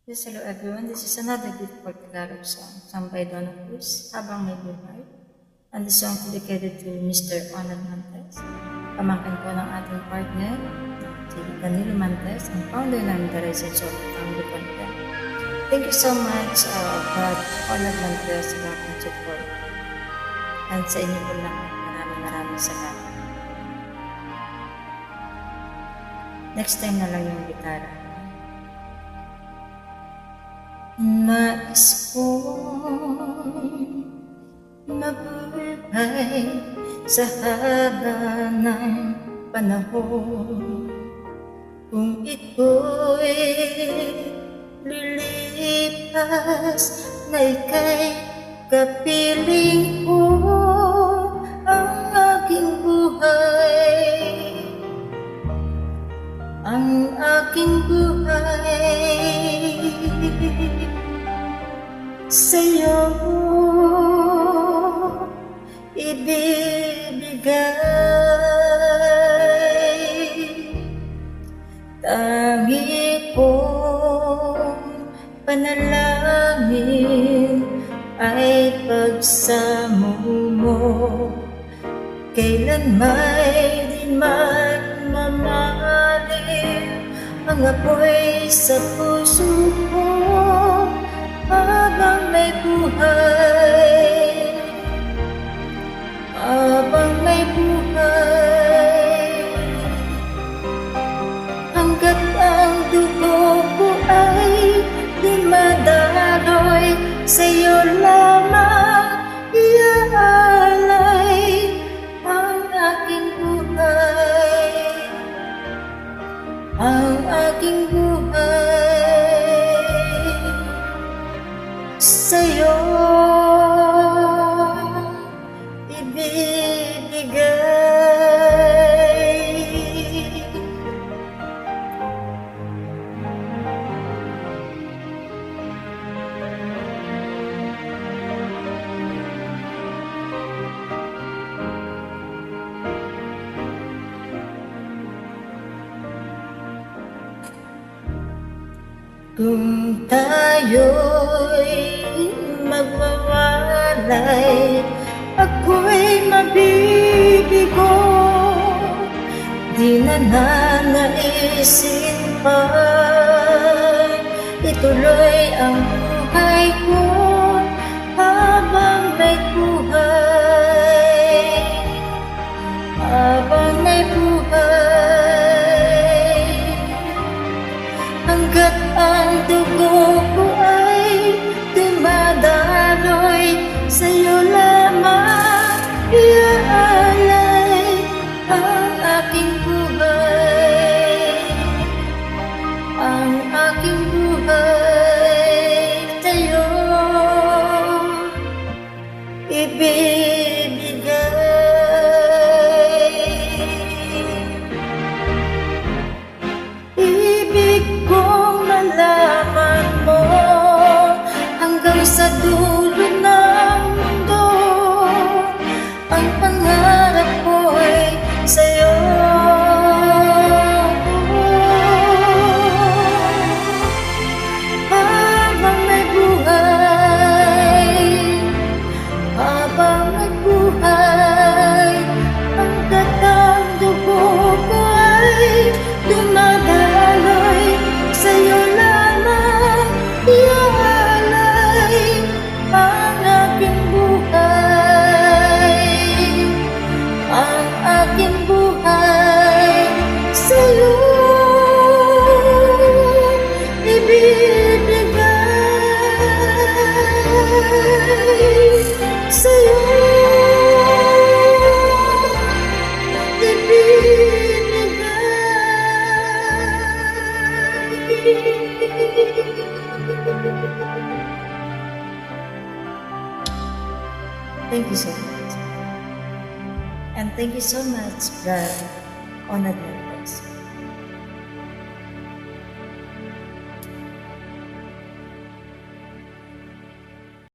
Yes, hello everyone. This is another beautiful Tagalog song sung by Donna Cruz, Habang May Buhay. And the song dedicated to Mr. Onad Mantes, pamangkin po ng ating partner, si Danilo Mantes, ang founder ng The Rise and Soul Family Content. Thank you so much, Brad Onad Mantes, sa ating support. And sa inyo po lang, maraming salamat. Next time na lang yung gitara. Nais kong mabuhay sa haba ng panahon. Kung ito'y lilipas na ika'y kapiling ko, ang aking buhay, ang aking buhay sa'yo ibibigay. Tangi kong panalangin ay pagsamo mo, kailan may di man mamahalin ang apoy sa puso ko. Habang may buhay, habang may buhay, hanggat ang dugo ko ay di madaloy, sa'yo lamang iaalay ang aking buhay, ang aking buhay sa'yo ibibigay. Kung tayo'y magwawalay, ako'y mabibigo, di na nanaisin pa ituloy ang buhay ko. Habang may buhay, habang may buhay, hanggat ang dugo ko ay dumadaloy, sa'yo lamang iaalay ang aking buhay, ang aking buhay sa'yo ibibigay. Ibig kong malaman mo hanggang sa dulo ng mundo, ang pangarap ko'y sa'yo. Habang may buhay, habang may buhay, hanggat ang dugo ko ay dumadaloy, sa'yo lamang iaalay ang aking buhay, ang aking buhay sa'yo ibibigay, sa'yo ibibigay. Thank you so much. And thank you so much, Brad Onad.